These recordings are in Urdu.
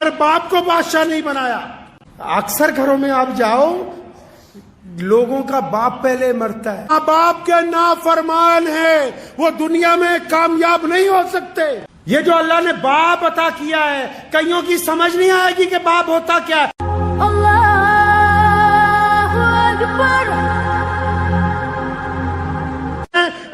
مگر باپ کو بادشاہ نہیں بنایا۔ اکثر گھروں میں آپ جاؤ، لوگوں کا باپ پہلے مرتا ہے۔ باپ کے نافرمان ہیں، وہ دنیا میں کامیاب نہیں ہو سکتے۔ یہ جو اللہ نے باپ عطا کیا ہے، کئیوں کی سمجھ نہیں آئے گی کہ باپ ہوتا کیا ہے۔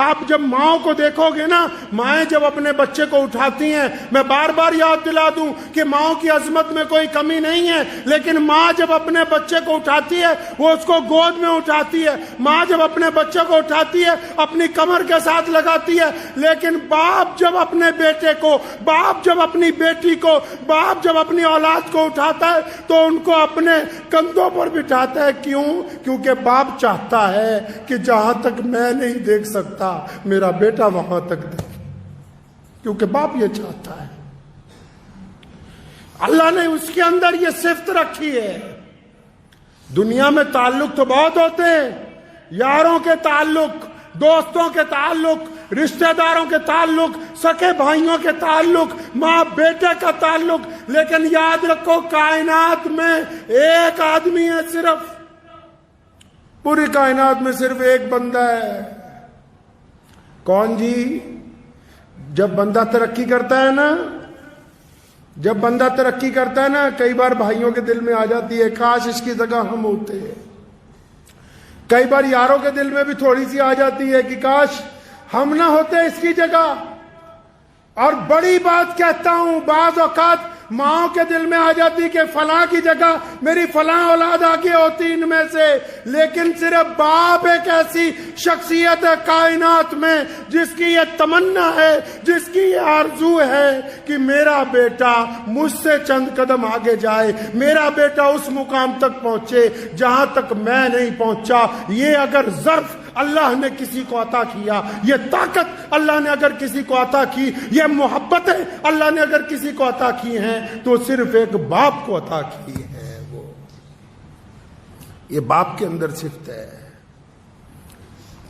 آپ جب ماؤں کو دیکھو گے نا، مائیں جب اپنے بچے کو اٹھاتی ہیں، میں بار بار یاد دلا دوں کہ ماؤں کی عظمت میں کوئی کمی نہیں ہے، لیکن ماں جب اپنے بچے کو اٹھاتی ہے وہ اس کو گود میں اٹھاتی ہے۔ ماں جب اپنے بچے کو اٹھاتی ہے اپنی کمر کے ساتھ لگاتی ہے، لیکن باپ جب اپنے بیٹے کو، باپ جب اپنی بیٹی کو، باپ جب اپنی اولاد کو اٹھاتا ہے تو ان کو اپنے کندھوں پر بٹھاتا ہے۔ کیوں؟ کیونکہ باپ چاہتا ہے کہ جہاں تک میں نہیں دیکھ سکتا میرا بیٹا وہاں تک دیکھے، کیونکہ باپ یہ چاہتا ہے۔ اللہ نے اس کے اندر یہ صفت رکھی ہے۔ دنیا میں تعلق تو بہت ہوتے ہیں، یاروں کے تعلق، دوستوں کے تعلق، رشتہ داروں کے تعلق، سکے بھائیوں کے تعلق، ماں بیٹے کا تعلق، لیکن یاد رکھو کائنات میں ایک آدمی ہے، صرف پوری کائنات میں صرف ایک بندہ ہے۔ کون جی؟ جب بندہ ترقی کرتا ہے نا، جب بندہ ترقی کرتا ہے نا، کئی بار بھائیوں کے دل میں آ جاتی ہے کاش اس کی جگہ ہم ہوتے۔ کئی بار یاروں کے دل میں بھی تھوڑی سی آ جاتی ہے کہ کاش ہم نہ ہوتے اس کی جگہ۔ اور بڑی بات کہتا ہوں، بعض اوقات ماں کے دل میں آ جاتی کہ فلاں کی جگہ میری فلاں اولاد آگے ہوتی ان میں سے، لیکن صرف باپ ایک ایسی شخصیت ہے کائنات میں جس کی یہ تمنا ہے، جس کی یہ آرزو ہے کہ میرا بیٹا مجھ سے چند قدم آگے جائے، میرا بیٹا اس مقام تک پہنچے جہاں تک میں نہیں پہنچا۔ یہ اگر ظرف اللہ نے کسی کو عطا کیا، یہ طاقت اللہ نے اگر کسی کو عطا کی، یہ محبتیں اللہ نے اگر کسی کو عطا کی ہیں تو صرف ایک باپ کو عطا کی ہے۔ وہ یہ باپ کے اندر صفت ہے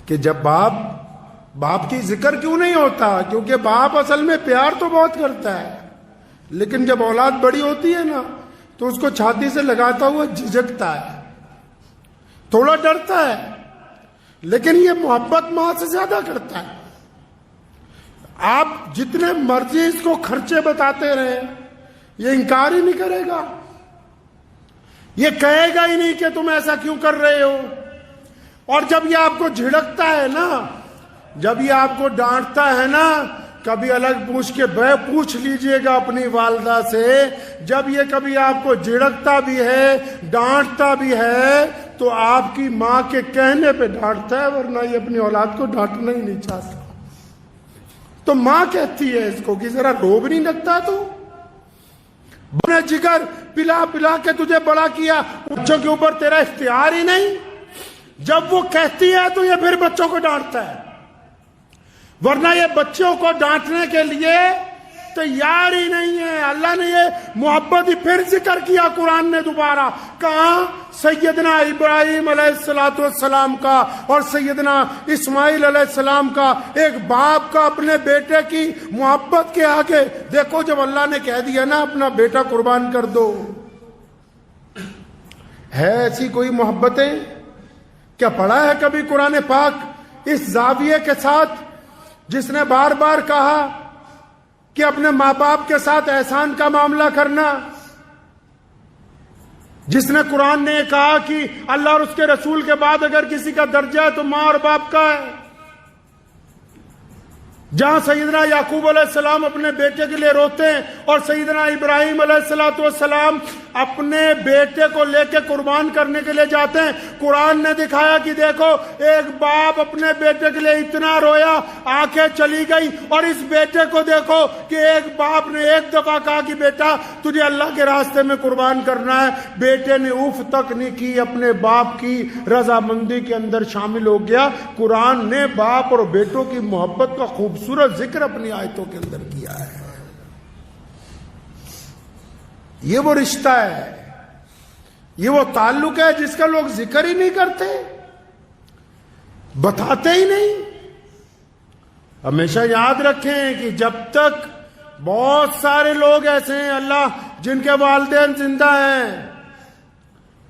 کہ جب باپ کی ذکر کیوں نہیں ہوتا؟ کیونکہ باپ اصل میں پیار تو بہت کرتا ہے، لیکن جب اولاد بڑی ہوتی ہے نا تو اس کو چھاتی سے لگاتا ہوا جھجکتا ہے، تھوڑا ڈرتا ہے، لیکن یہ محبت ماں سے زیادہ کرتا ہے۔ آپ جتنے مرضی اس کو خرچے بتاتے رہے، یہ انکار ہی نہیں کرے گا، یہ کہے گا ہی نہیں کہ تم ایسا کیوں کر رہے ہو۔ اور جب یہ آپ کو جھڑکتا ہے نا، جب یہ آپ کو ڈانٹتا ہے نا، کبھی الگ پوچھ لیجئے گا اپنی والدہ سے، جب یہ کبھی آپ کو جھڑکتا بھی ہے، ڈانٹتا بھی ہے، تو آپ کی ماں کے کہنے پہ ڈانٹتا ہے، ورنہ یہ اپنی اولاد کو ڈانٹنا ہی نہیں چاہتا۔ تو ماں کہتی ہے اس کو کہ ذرا روب نہیں لگتا تو بنے جگر پلا پلا کے تجھے بڑا کیا، بچوں کے اوپر تیرا اختیار ہی نہیں۔ جب وہ کہتی ہے تو یہ پھر بچوں کو ڈانٹتا ہے، ورنہ یہ بچوں کو ڈانٹنے کے لیے تیار ہی نہیں ہے۔ اللہ نے یہ محبت ہی پھر ذکر کیا قرآن نے دوبارہ، کہاں؟ سیدنا ابراہیم علیہ السلام کا اور سیدنا اسماعیل علیہ السلام کا، ایک باپ کا اپنے بیٹے کی محبت کے آگے۔ دیکھو جب اللہ نے کہہ دیا نا اپنا بیٹا قربان کر دو، ہے ایسی کوئی محبتیں؟ کیا پڑھا ہے کبھی قرآن پاک اس زاویے کے ساتھ جس نے بار بار کہا کہ اپنے ماں باپ کے ساتھ احسان کا معاملہ کرنا، جس نے قرآن نے کہا کہ اللہ اور اس کے رسول کے بعد اگر کسی کا درجہ ہے تو ماں اور باپ کا ہے، جہاں سیدنا یعقوب علیہ السلام اپنے بیٹے کے لیے روتے ہیں اور سیدنا ابراہیم علیہ السلام اپنے بیٹے کو لے کے قربان کرنے کے لیے جاتے ہیں، قرآن نے دکھایا کہ دیکھو ایک باپ اپنے بیٹے کے لیے اتنا رویا، آنکھیں چلی گئی، اور اس بیٹے کو دیکھو کہ ایک باپ نے ایک دفعہ کہا کہ بیٹا تجھے اللہ کے راستے میں قربان کرنا ہے، بیٹے نے اف تک نہیں کی، اپنے باپ کی رضامندی کے اندر شامل ہو گیا۔ قرآن نے باپ اور بیٹوں کی محبت کا خوبصورت ذکر اپنی آیتوں کے اندر کیا ہے۔ یہ وہ رشتہ ہے، یہ وہ تعلق ہے جس کا لوگ ذکر ہی نہیں کرتے، بتاتے ہی نہیں۔ ہمیشہ یاد رکھیں کہ جب تک بہت سارے لوگ ایسے ہیں، اللہ جن کے والدین زندہ ہیں.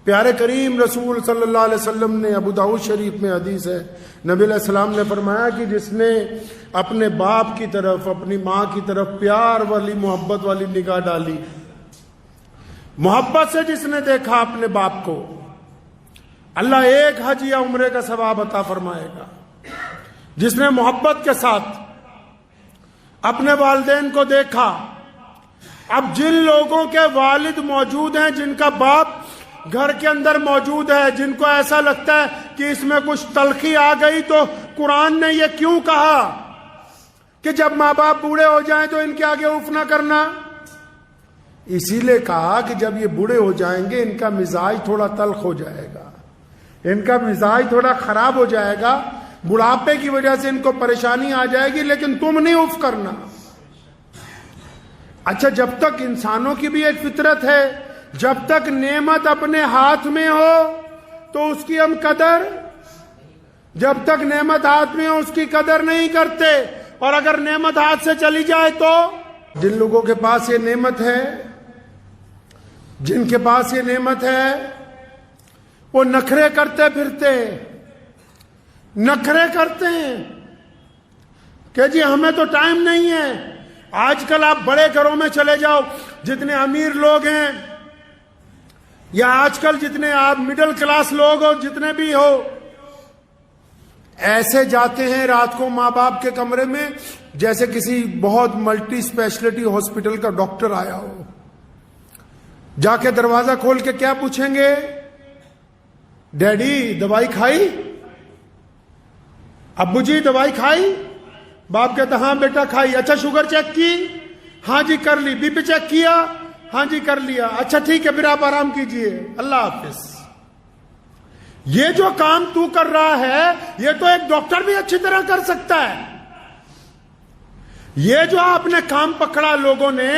پیارے کریم رسول صلی اللہ علیہ وسلم نے، ابو داؤد شریف میں حدیث ہے، نبی علیہ السلام نے فرمایا کہ جس نے اپنے باپ کی طرف، اپنی ماں کی طرف پیار والی، محبت والی نگاہ ڈالی، محبت سے جس نے دیکھا اپنے باپ کو، اللہ ایک حج یا عمرے کا ثواب عطا فرمائے گا. جس نے محبت کے ساتھ اپنے والدین کو دیکھا. اب جن لوگوں کے والد موجود ہیں، جن کا باپ گھر کے اندر موجود ہے، جن کو ایسا لگتا ہے کہ اس میں کچھ تلخی آ گئی، تو قرآن نے یہ کیوں کہا کہ جب ماں باپ بوڑھے ہو جائیں تو ان کے آگے اف نہ کرنا؟ اسی لیے کہا کہ جب یہ بوڑھے ہو جائیں گے ان کا مزاج تھوڑا تلخ ہو جائے گا، ان کا مزاج تھوڑا خراب ہو جائے گا، بڑھاپے کی وجہ سے ان کو پریشانی آ جائے گی، لیکن تم نہیں اف کرنا. اچھا، جب تک انسانوں کی بھی ایک فطرت ہے، جب تک نعمت اپنے ہاتھ میں ہو تو اس کی ہم قدر، جب تک نعمت ہاتھ میں ہو اس کی قدر نہیں کرتے، اور اگر نعمت ہاتھ سے چلی جائے تو جن لوگوں کے پاس یہ نعمت ہے، جن کے پاس یہ نعمت ہے، وہ نخرے کرتے پھرتے ہیں، نخرے کرتے ہیں کہ جی ہمیں تو ٹائم نہیں ہے. آج کل آپ بڑے گھروں میں چلے جاؤ، جتنے امیر لوگ ہیں یا آج کل جتنے آپ مڈل کلاس لوگ ہو، جتنے بھی ہو، ایسے جاتے ہیں رات کو ماں باپ کے کمرے میں جیسے کسی بہت ملٹی اسپیشلٹی ہاسپٹل کا ڈاکٹر آیا ہو. جا کے دروازہ کھول کے کیا پوچھیں گے؟ ڈیڈی دوائی کھائی؟ ابو جی دوائی کھائی؟ باپ کہتا ہاں بیٹا کھائی. اچھا شوگر چیک کی؟ ہاں جی کر لی. بی پی چیک کیا؟ ہاں جی کر لیا. اچھا ٹھیک ہے پھر آپ آرام کیجئے، اللہ حافظ. یہ جو کام تو کر رہا ہے یہ تو ایک ڈاکٹر بھی اچھی طرح کر سکتا ہے. یہ جو آپ نے کام پکڑا لوگوں نے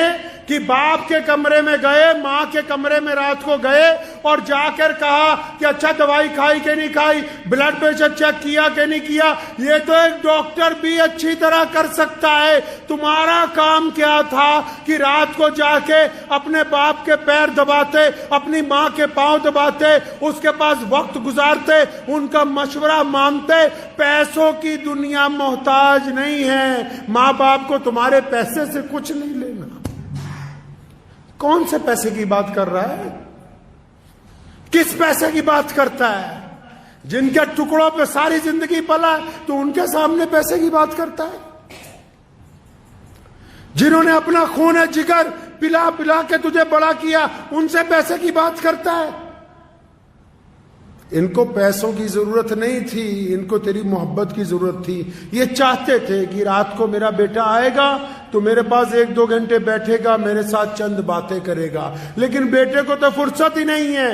کہ باپ کے کمرے میں گئے، ماں کے کمرے میں رات کو گئے اور جا کر کہا کہ اچھا دوائی کھائی کہ نہیں کھائی، بلڈ پریشر چیک کیا کہ نہیں کیا، یہ تو ایک ڈاکٹر بھی اچھی طرح کر سکتا ہے. تمہارا کام کیا تھا کہ رات کو جا کے اپنے باپ کے پیر دباتے، اپنی ماں کے پاؤں دباتے، اس کے پاس وقت گزارتے، ان کا مشورہ مانتے. پیسوں کی دنیا محتاج نہیں ہے، ماں باپ کو تمہارے پیسے سے کچھ نہیں لینا. کون سے پیسے کی بات کر رہا ہے؟ کس پیسے کی بات کرتا ہے؟ جن کے ٹکڑوں پہ ساری زندگی پلا ہے تو ان کے سامنے پیسے کی بات کرتا ہے؟ جنہوں نے اپنا خون جگر پلا پلا کے تجھے بڑا کیا ان سے پیسے کی بات کرتا ہے؟ ان کو پیسوں کی ضرورت نہیں تھی، ان کو تیری محبت کی ضرورت تھی. یہ چاہتے تھے کہ رات کو میرا بیٹا آئے گا تو میرے پاس 1-2 گھنٹے بیٹھے گا، میرے ساتھ چند باتیں کرے گا. لیکن بیٹے کو تو فرصت ہی نہیں ہے.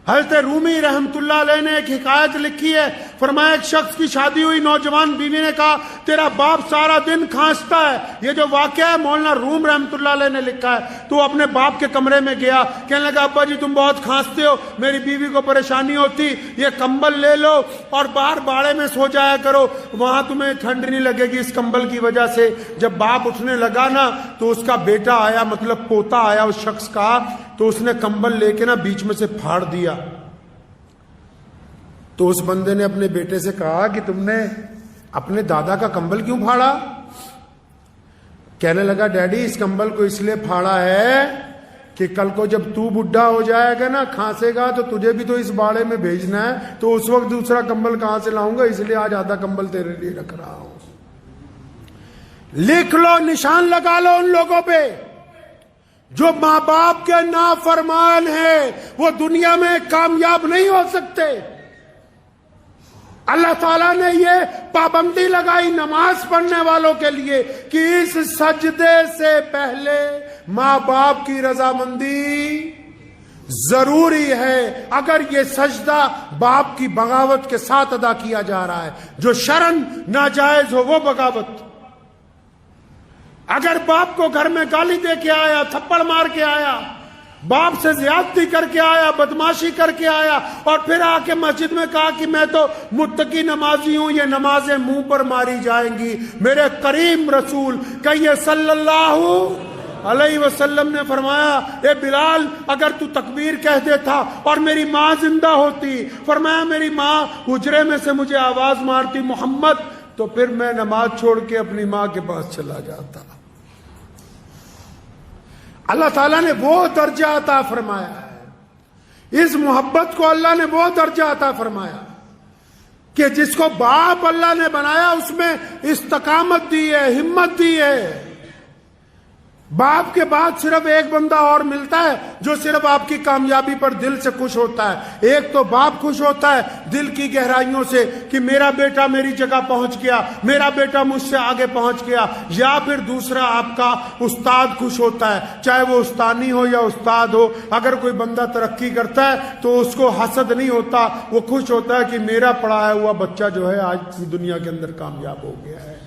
حضرت رومی رحمت اللہ علیہ نے ایک حکایت لکھی ہے، فرمایا ایک شخص کی شادی ہوئی، نوجوان بیوی نے کہا تیرا باپ سارا دن کھانستا ہے. یہ جو واقعہ ہے مولانا روم رحمت اللہ علیہ نے لکھا ہے. تو اپنے باپ کے کمرے میں گیا، کہنے لگا ابا جی تم بہت کھانستے ہو، میری بیوی کو پریشانی ہوتی، یہ کمبل لے لو اور باہر باڑے میں سو جایا کرو، وہاں تمہیں ٹھنڈ نہیں لگے گی اس کمبل کی وجہ سے. جب باپ اٹھنے لگا نا تو اس کا بیٹا آیا، مطلب پوتا آیا اس شخص کا، تو اس نے کمبل لے کے نا بیچ میں سے پھاڑ دیا. تو اس بندے نے اپنے بیٹے سے کہا کہ تم نے اپنے دادا کا کمبل کیوں پھاڑا؟ کہنے لگا ڈیڈی اس کمبل کو اس لیے پھاڑا ہے کہ کل کو جب تو بڈھا ہو جائے گا نا، کھانسے گا، تو تجھے بھی تو اس باڑے میں بھیجنا ہے، تو اس وقت دوسرا کمبل کہاں سے لاؤں گا، اس لیے آج آدھا کمبل تیرے لیے رکھ رہا ہوں. لکھ لو، نشان لگا لو ان لوگوں پہ جو ماں باپ کے نافرمان ہیں، وہ دنیا میں کامیاب نہیں ہو سکتے. اللہ تعالیٰ نے یہ پابندی لگائی نماز پڑھنے والوں کے لیے کہ اس سجدے سے پہلے ماں باپ کی رضامندی ضروری ہے. اگر یہ سجدہ باپ کی بغاوت کے ساتھ ادا کیا جا رہا ہے، جو شرعاً ناجائز ہو وہ بغاوت. اگر باپ کو گھر میں گالی دے کے آیا، تھپڑ مار کے آیا، باپ سے زیادتی کر کے آیا، بدماشی کر کے آیا، اور پھر آ کے مسجد میں کہا کہ میں تو متقی نمازی ہوں، یہ نمازیں منہ پر ماری جائیں گی. میرے کریم رسول کہیے صلی اللہ علیہ وسلم نے فرمایا اے بلال اگر تو تکبیر کہہ دیتا اور میری ماں زندہ ہوتی، فرمایا میری ماں حجرے میں سے مجھے آواز مارتی محمد، تو پھر میں نماز چھوڑ کے اپنی ماں کے پاس چلا جاتا۔ اللہ تعالیٰ نے وہ درجہ عطا فرمایا ہے، اس محبت کو اللہ نے وہ درجہ عطا فرمایا کہ جس کو باپ اللہ نے بنایا اس میں استقامت دی ہے، ہمت دی ہے۔ باپ کے بعد صرف ایک بندہ اور ملتا ہے جو صرف آپ کی کامیابی پر دل سے خوش ہوتا ہے۔ ایک تو باپ خوش ہوتا ہے دل کی گہرائیوں سے کہ میرا بیٹا میری جگہ پہنچ گیا، میرا بیٹا مجھ سے آگے پہنچ گیا، یا پھر دوسرا آپ کا استاد خوش ہوتا ہے، چاہے وہ استانی ہو یا استاد ہو۔ اگر کوئی بندہ ترقی کرتا ہے تو اس کو حسد نہیں ہوتا، وہ خوش ہوتا ہے کہ میرا پڑھایا ہوا بچہ جو ہے آج دنیا کے اندر کامیاب ہو گیا ہے۔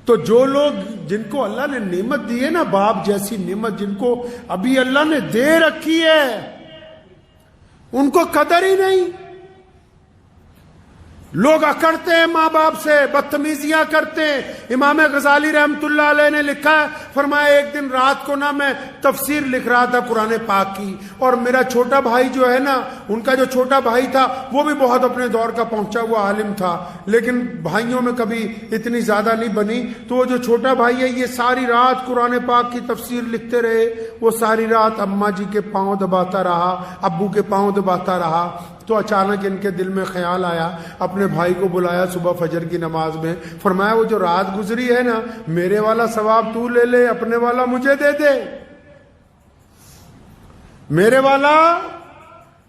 تو جو لوگ جن کو اللہ نے نعمت دی ہے نا، باپ جیسی نعمت جن کو ابھی اللہ نے دے رکھی ہے، ان کو قدر ہی نہیں۔ لوگ اکڑتے ہیں ماں باپ سے، بدتمیزیاں کرتے ہیں۔ امام غزالی رحمت اللہ علیہ نے لکھا ہے، فرمایا ایک دن رات کو نا میں تفسیر لکھ رہا تھا قرآن پاک کی، اور میرا چھوٹا بھائی جو ہے نا، ان کا جو چھوٹا بھائی تھا وہ بھی بہت اپنے دور کا پہنچا ہوا عالم تھا، لیکن بھائیوں میں کبھی اتنی زیادہ نہیں بنی۔ تو وہ جو چھوٹا بھائی ہے یہ ساری رات قرآن پاک کی تفسیر لکھتے رہے، وہ ساری رات اماں جی کے پاؤں دباتا رہا، ابو کے پاؤں دباتا رہا۔ تو اچانک ان کے دل میں خیال آیا، اپنے بھائی کو بلایا صبح فجر کی نماز میں، فرمایا وہ جو رات گزری ہے نا، میرے والا ثواب تو لے لے، اپنے والا مجھے دے دے۔ میرے والا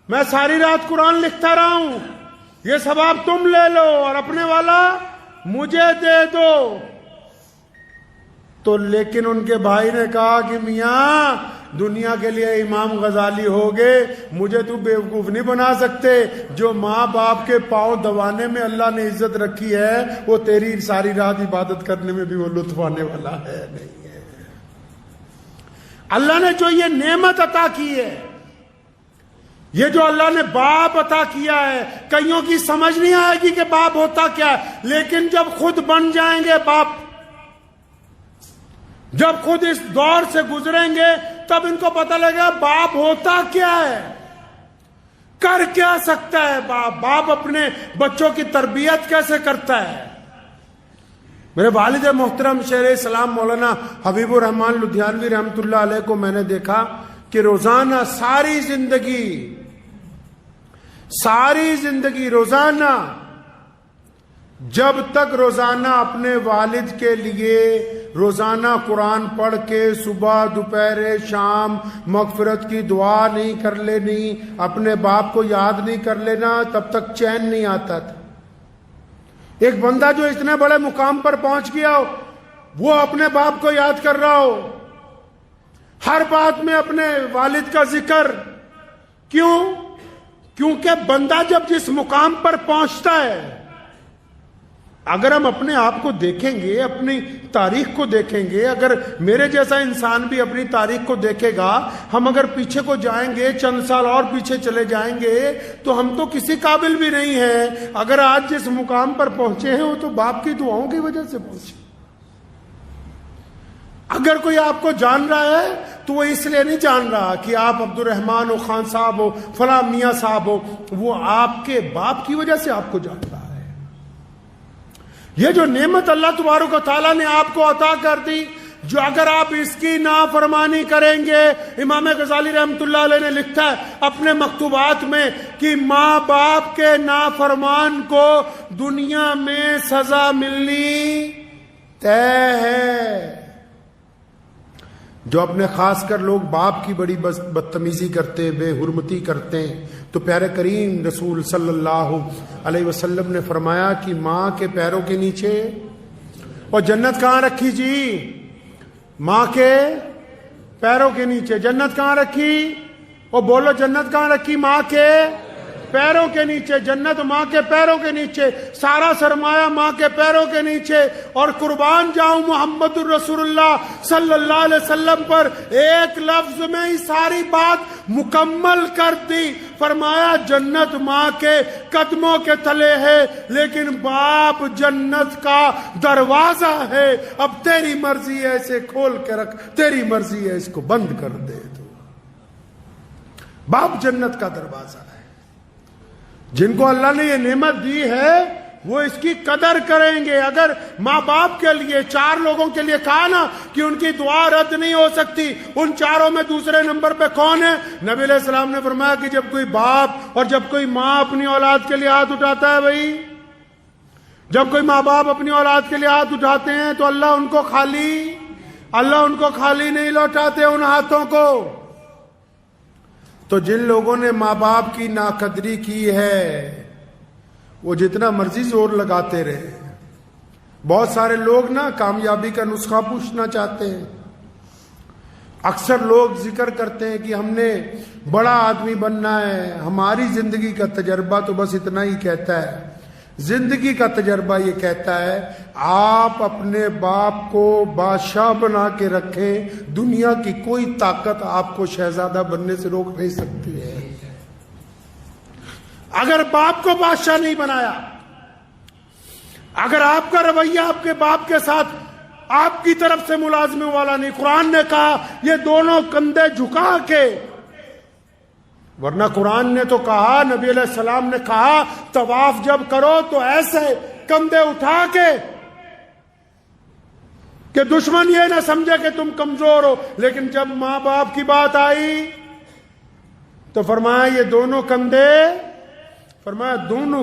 میں ساری رات قرآن لکھتا رہا ہوں، یہ ثواب تم لے لو اور اپنے والا مجھے دے دو۔ تو لیکن ان کے بھائی نے کہا کہ میاں دنیا کے لیے امام غزالی ہوگے، مجھے تو بیوقوف نہیں بنا سکتے۔ جو ماں باپ کے پاؤں دبانے میں اللہ نے عزت رکھی ہے، وہ تیری ساری رات عبادت کرنے میں بھی وہ لطف آنے والا ہے نہیں ہے۔ اللہ نے جو یہ نعمت عطا کی ہے، یہ جو اللہ نے باپ عطا کیا ہے، کئیوں کی سمجھ نہیں آئے گی کہ باپ ہوتا کیا ہے، لیکن جب خود بن جائیں گے باپ، جب خود اس دور سے گزریں گے، تب ان کو پتہ لگے گا باپ ہوتا کیا ہے، کر کیا سکتا ہے باپ، باپ اپنے بچوں کی تربیت کیسے کرتا ہے۔ میرے والد محترم شیخ اسلام مولانا حبیب الرحمان لدھیانوی رحمت اللہ علیہ کو میں نے دیکھا کہ روزانہ ساری زندگی روزانہ جب تک روزانہ اپنے والد کے لیے روزانہ قرآن پڑھ کے صبح دوپہر شام مغفرت کی دعا نہیں کر لینی، اپنے باپ کو یاد نہیں کر لینا، تب تک چین نہیں آتا تھا۔ ایک بندہ جو اتنے بڑے مقام پر پہنچ گیا ہو، وہ اپنے باپ کو یاد کر رہا ہو، ہر بات میں اپنے والد کا ذکر، کیونکہ بندہ جب جس مقام پر پہنچتا ہے، اگر ہم اپنے آپ کو دیکھیں گے، اپنی تاریخ کو دیکھیں گے، اگر میرے جیسا انسان بھی اپنی تاریخ کو دیکھے گا، ہم اگر پیچھے کو جائیں گے، چند سال اور پیچھے چلے جائیں گے، تو ہم تو کسی قابل بھی نہیں ہیں۔ اگر آج جس مقام پر پہنچے ہیں وہ تو باپ کی دعاؤں کی وجہ سے پہنچے۔ اگر کوئی آپ کو جان رہا ہے تو وہ اس لیے نہیں جان رہا کہ آپ عبد الرحمان ہو، خان صاحب ہو، فلاں میاں صاحب ہو، وہ آپ کے باپ کی وجہ سے آپ کو جان رہا ہے۔ یہ جو نعمت اللہ تبارک و تعالیٰ نے آپ کو عطا کر دی، جو اگر آپ اس کی نافرمانی کریں گے، امام غزالی رحمت اللہ علیہ نے لکھا ہے اپنے مکتوبات میں کہ ماں باپ کے نافرمان کو دنیا میں سزا ملنی طے ہے۔ جو اپنے خاص کر لوگ باپ کی بڑی بدتمیزی کرتے، بے حرمتی کرتے ہیں، تو پیارے کریم رسول صلی اللہ علیہ وسلم نے فرمایا کہ ماں کے پیروں کے نیچے، اور جنت کہاں رکھی جی؟ ماں کے پیروں کے نیچے۔ جنت کہاں رکھی؟ اور بولو جنت کہاں رکھی؟ ماں کے پیروں کے نیچے۔ جنت ماں کے پیروں کے نیچے، سارا سرمایہ ماں کے پیروں کے نیچے۔ اور قربان جاؤں محمد الرسول اللہ صلی اللہ علیہ وسلم پر، ایک لفظ میں ہی ساری بات مکمل کر دی. فرمایا جنت ماں کے قدموں کے تلے ہے، لیکن باپ جنت کا دروازہ ہے. اب تیری مرضی ہے اسے کھول کے رکھ، تیری مرضی ہے اس کو بند کر دے. تو باپ جنت کا دروازہ ہے. جن کو اللہ نے یہ نعمت دی ہے وہ اس کی قدر کریں گے. اگر ماں باپ کے لیے 4 لوگوں کے لیے کہا نا کہ ان کی دعا رد نہیں ہو سکتی، ان 4 میں دوسرے نمبر پہ کون ہے؟ نبی علیہ السلام نے فرمایا کہ جب کوئی باپ اور جب کوئی ماں اپنی اولاد کے لیے ہاتھ اٹھاتا ہے، بھائی جب کوئی ماں باپ اپنی اولاد کے لیے ہاتھ اٹھاتے ہیں تو اللہ ان کو خالی نہیں لوٹاتے ان ہاتھوں کو. تو جن لوگوں نے ماں باپ کی ناقدری کی ہے وہ جتنا مرضی زور لگاتے رہے. بہت سارے لوگ نا کامیابی کا نسخہ پوچھنا چاہتے ہیں. اکثر لوگ ذکر کرتے ہیں کہ ہم نے بڑا آدمی بننا ہے. ہماری زندگی کا تجربہ تو بس اتنا ہی کہتا ہے. زندگی کا تجربہ یہ کہتا ہے آپ اپنے باپ کو بادشاہ بنا کے رکھیں، دنیا کی کوئی طاقت آپ کو شہزادہ بننے سے روک نہیں سکتی ہے. اگر باپ کو بادشاہ نہیں بنایا، اگر آپ کا رویہ آپ کے باپ کے ساتھ آپ کی طرف سے ملازموں والا نہیں، قرآن نے کہا یہ دونوں کندھے جھکا کے، ورنہ قرآن نے تو کہا، نبی علیہ السلام نے کہا طواف جب کرو تو ایسے کندھے اٹھا کے کہ دشمن یہ نہ سمجھے کہ تم کمزور ہو. لیکن جب ماں باپ کی بات آئی تو فرمایا یہ دونوں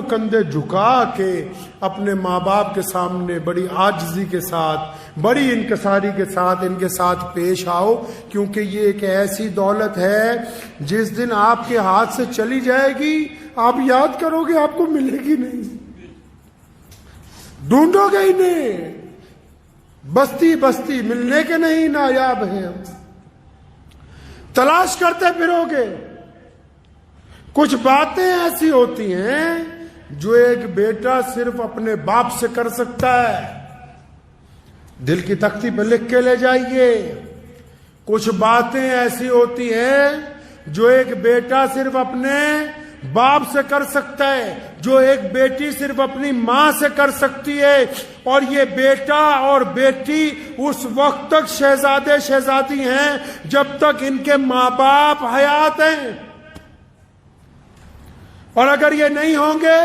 کندھے جھکا کے اپنے ماں باپ کے سامنے بڑی عاجزی کے ساتھ، بڑی انکساری کے ساتھ ان کے ساتھ پیش آؤ، کیونکہ یہ ایک ایسی دولت ہے جس دن آپ کے ہاتھ سے چلی جائے گی آپ یاد کرو گے آپ کو ملے گی نہیں، ڈھونڈو گے ہی نہیں، بستی بستی ملنے کے نہیں نایاب ہیں، تلاش کرتے پھرو گے. کچھ باتیں ایسی ہوتی ہیں جو ایک بیٹا صرف اپنے باپ سے کر سکتا ہے. دل کی تختی پہ لکھ کے لے جائیے. کچھ باتیں ایسی ہوتی ہیں جو ایک بیٹا صرف اپنے باپ سے کر سکتا ہے، جو ایک بیٹی صرف اپنی ماں سے کر سکتی ہے. اور یہ بیٹا اور بیٹی اس وقت تک شہزادے شہزادی ہیں جب تک ان کے ماں باپ حیات ہیں. اور اگر یہ نہیں ہوں گے،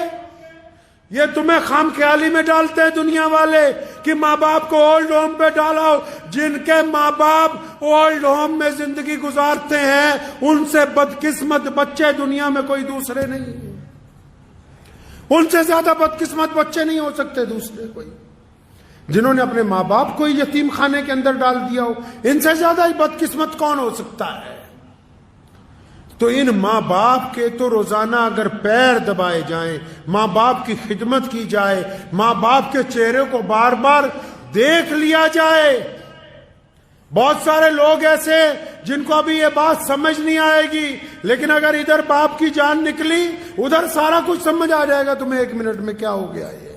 یہ تمہیں خام خیالی میں ڈالتے ہیں دنیا والے کہ ماں باپ کو اولڈ ہوم پہ ڈالاؤ. جن کے ماں باپ اولڈ ہوم میں زندگی گزارتے ہیں ان سے بدقسمت بچے دنیا میں کوئی دوسرے نہیں ہیں. ان سے زیادہ بدقسمت بچے نہیں ہو سکتے دوسرے کوئی. جنہوں نے اپنے ماں باپ کو یتیم خانے کے اندر ڈال دیا ہو، ان سے زیادہ ہی بدقسمت کون ہو سکتا ہے؟ تو ان ماں باپ کے تو روزانہ اگر پیر دبائے جائیں، ماں باپ کی خدمت کی جائے، ماں باپ کے چہرے کو بار بار دیکھ لیا جائے. بہت سارے لوگ ایسے جن کو ابھی یہ بات سمجھ نہیں آئے گی، لیکن اگر ادھر باپ کی جان نکلی ادھر سارا کچھ سمجھ آ جائے گا تمہیں 1 منٹ میں کیا ہو گیا. یہ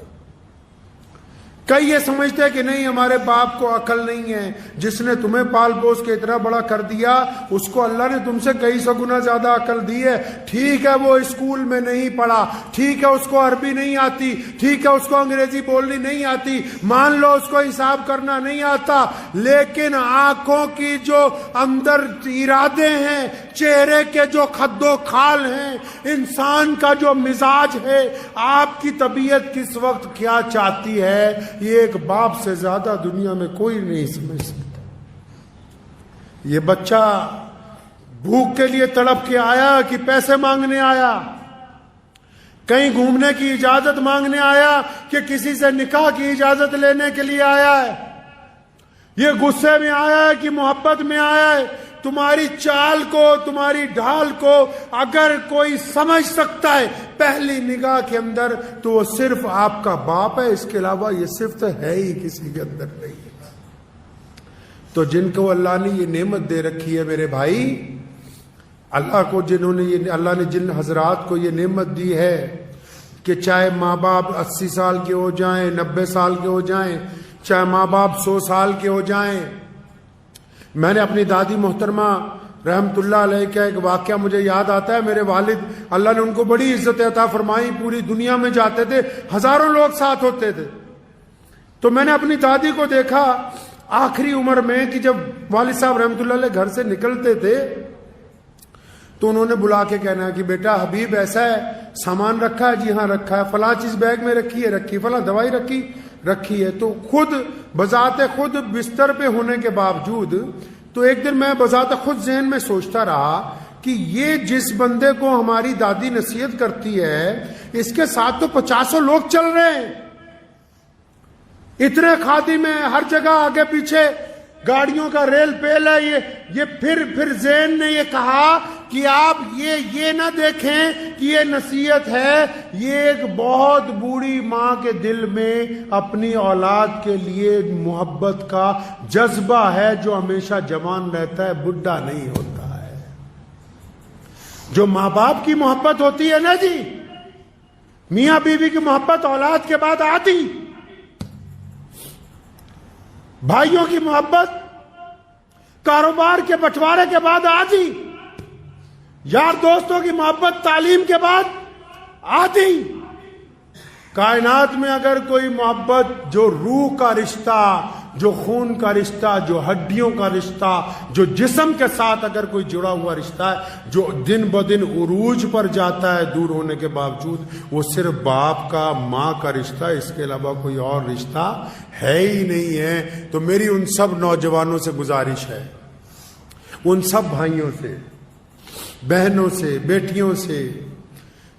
کئی یہ سمجھتے ہیں کہ نہیں ہمارے باپ کو عقل نہیں ہے، جس نے تمہیں پال پوس کے اتنا بڑا کر دیا اس کو اللہ نے تم سے کئی سو گنا زیادہ عقل دی ہے. ٹھیک ہے وہ اسکول میں نہیں پڑھا، ٹھیک ہے اس کو عربی نہیں آتی، ٹھیک ہے اس کو انگریزی بولنی نہیں آتی، مان لو اس کو حساب کرنا نہیں آتا، لیکن آنکھوں کی جو اندر ارادے ہیں، چہرے کے جو خد و خال ہیں، انسان کا جو مزاج ہے، آپ کی طبیعت کس وقت کیا چاہتی ہے، یہ ایک باپ سے زیادہ دنیا میں کوئی نہیں سمجھ سکتا. یہ بچہ بھوک کے لیے تڑپ کے آیا کہ پیسے مانگنے آیا، کہیں گھومنے کی اجازت مانگنے آیا کہ کسی سے نکاح کی اجازت لینے کے لیے آیا ہے، یہ غصے میں آیا ہے کہ محبت میں آیا ہے. تمہاری چال کو، تمہاری ڈھال کو اگر کوئی سمجھ سکتا ہے پہلی نگاہ کے اندر تو وہ صرف آپ کا باپ ہے، اس کے علاوہ یہ صفت ہے ہی کسی کے اندر نہیں ہے. تو جن کو اللہ نے یہ نعمت دے رکھی ہے میرے بھائی، اللہ نے جن حضرات کو یہ نعمت دی ہے کہ چاہے ماں باپ 80 سال کے ہو جائیں، 90 سال کے ہو جائیں، چاہے ماں باپ 100 سال کے ہو جائیں. میں نے اپنی دادی محترمہ رحمت اللہ علیہ کا ایک واقعہ مجھے یاد آتا ہے. میرے والد اللہ نے ان کو بڑی عزت عطا فرمائی, پوری دنیا میں جاتے تھے, ہزاروں لوگ ساتھ ہوتے تھے. تو میں نے اپنی دادی کو دیکھا آخری عمر میں کہ جب والد صاحب رحمت اللہ علیہ گھر سے نکلتے تھے تو انہوں نے بلا کے کہنا کہ بیٹا حبیب ایسا ہے, سامان رکھا ہے؟ جی ہاں رکھا ہے. فلاں چیز بیگ میں رکھی ہے؟ رکھی. فلاں دوائی رکھی ہے. تو خود بذات خود بستر پہ ہونے کے باوجود, تو ایک دن میں بذات خود ذہن میں سوچتا رہا کہ یہ جس بندے کو ہماری دادی نصیحت کرتی ہے اس کے ساتھ تو 50 لوگ چل رہے ہیں, اتنے خادم ہیں, ہر جگہ آگے پیچھے گاڑیوں کا ریل پیل ہے. یہ پھر ذہن نے یہ کہا کہ آپ یہ نہ دیکھیں کہ یہ نصیحت ہے, یہ ایک بہت بوڑھی ماں کے دل میں اپنی اولاد کے لیے محبت کا جذبہ ہے جو ہمیشہ جوان رہتا ہے, بڈھا نہیں ہوتا ہے. جو ماں باپ کی محبت ہوتی ہے نا جی, میاں بیوی کی محبت اولاد کے بعد آتی, بھائیوں کی محبت کاروبار کے بٹوارے کے بعد آتی, یار دوستوں کی محبت تعلیم کے بعد آتی. کائنات میں اگر کوئی محبت جو روح کا رشتہ, جو خون کا رشتہ, جو ہڈیوں کا رشتہ, جو جسم کے ساتھ اگر کوئی جڑا ہوا رشتہ ہے جو دن بدن عروج پر جاتا ہے دور ہونے کے باوجود, وہ صرف باپ کا, ماں کا رشتہ, اس کے علاوہ کوئی اور رشتہ ہے ہی نہیں ہے. تو میری ان سب نوجوانوں سے گزارش ہے, ان سب بھائیوں سے, بہنوں سے, بیٹیوں سے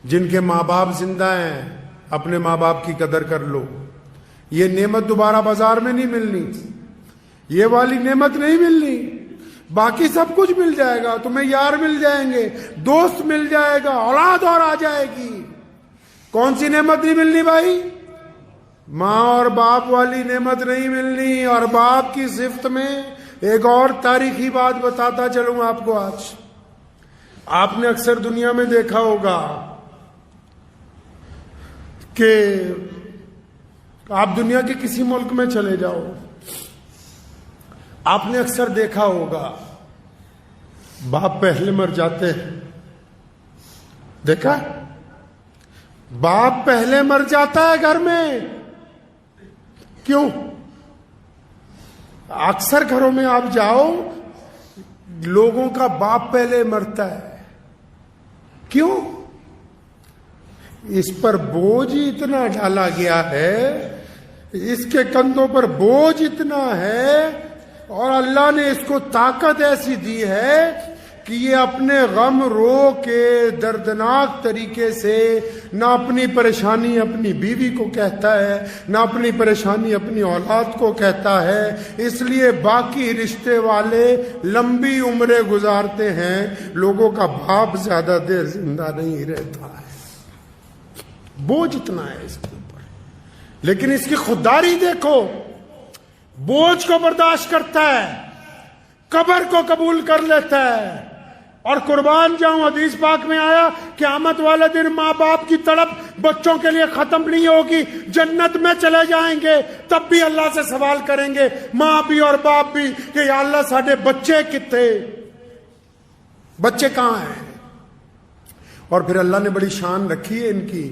جن کے ماں باپ زندہ ہیں, اپنے ماں باپ کی قدر کر لو. یہ نعمت دوبارہ بازار میں نہیں ملنی, یہ والی نعمت نہیں ملنی. باقی سب کچھ مل جائے گا, تمہیں یار مل جائیں گے, دوست مل جائے گا, اولاد اور آ جائے گی. کون سی نعمت نہیں ملنی بھائی؟ ماں اور باپ والی نعمت نہیں ملنی. اور باپ کی صفت میں ایک اور تاریخی بات بتاتا چلوں آپ کو. آج آپ نے اکثر دنیا میں دیکھا ہوگا کہ آپ دنیا کے کسی ملک میں چلے جاؤ, آپ نے اکثر دیکھا ہوگا باپ پہلے مر جاتے ہیں. دیکھا, باپ پہلے مر جاتا ہے گھر میں. کیوں؟ اکثر گھروں میں آپ جاؤ, لوگوں کا باپ پہلے مرتا ہے. کیوں؟ اس پر بوجھ ہی اتنا ڈالا گیا ہے, اس کے کندھوں پر بوجھ اتنا ہے, اور اللہ نے اس کو طاقت ایسی دی ہے کہ یہ اپنے غم رو کے دردناک طریقے سے نہ اپنی پریشانی اپنی بیوی کو کہتا ہے, نہ اپنی پریشانی اپنی اولاد کو کہتا ہے. اس لیے باقی رشتے والے لمبی عمریں گزارتے ہیں, لوگوں کا باپ زیادہ دیر زندہ نہیں رہتا ہے. بوجھ اتنا ہے اس کے اوپر. لیکن اس کی خودداری دیکھو, بوجھ کو برداشت کرتا ہے, قبر کو قبول کر لیتا ہے. اور قربان جاؤں, حدیث پاک میں آیا قیامت والے دن ماں باپ کی تڑپ بچوں کے لیے ختم نہیں ہوگی, جنت میں چلے جائیں گے تب بھی اللہ سے سوال کریں گے, ماں بھی اور باپ بھی, کہ یا اللہ ساڈے بچے کتنے, بچے کہاں ہیں. اور پھر اللہ نے بڑی شان رکھی ہے ان کی,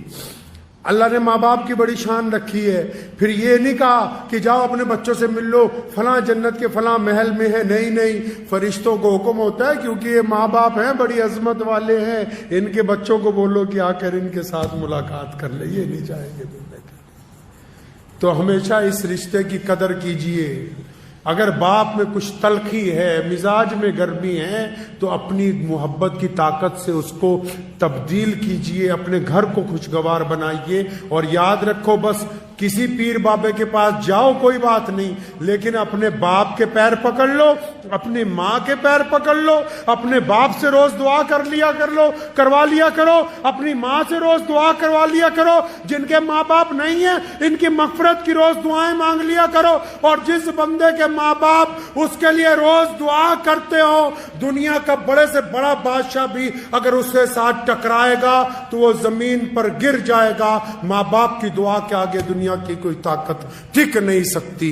اللہ نے ماں باپ کی بڑی شان رکھی ہے. پھر یہ نہیں کہا کہ جاؤ اپنے بچوں سے مل لو, فلاں جنت کے فلاں محل میں ہے. نہیں, فرشتوں کو حکم ہوتا ہے کیونکہ یہ ماں باپ ہیں, بڑی عظمت والے ہیں, ان کے بچوں کو بولو کہ آ کر ان کے ساتھ ملاقات کر لے. یہ نہیں چاہیں گے ملنے کے لیے. تو ہمیشہ اس رشتے کی قدر کیجئے. اگر باپ میں کچھ تلخی ہے, مزاج میں گرمی ہے, تو اپنی محبت کی طاقت سے اس کو تبدیل کیجئے, اپنے گھر کو خوشگوار بنائیے. اور یاد رکھو, بس کسی پیر بابے کے پاس جاؤ کوئی بات نہیں, لیکن اپنے باپ کے پیر پکڑ لو, اپنی ماں کے پیر پکڑ لو, اپنے باپ سے روز دعا کروا لیا کرو, اپنی ماں سے روز دعا کروا لیا کرو. جن کے ماں باپ نہیں ہیں ان کی مغفرت کی روز دعائیں مانگ لیا کرو. اور جس بندے کے ماں باپ اس کے لیے روز دعا کرتے ہو, دنیا کا بڑے سے بڑا بادشاہ بھی اگر اس کے ساتھ ٹکرائے گا تو وہ زمین پر گر جائے گا. ماں باپ کی دعا کے آگے دنیا کی کوئی طاقت ٹک نہیں سکتی.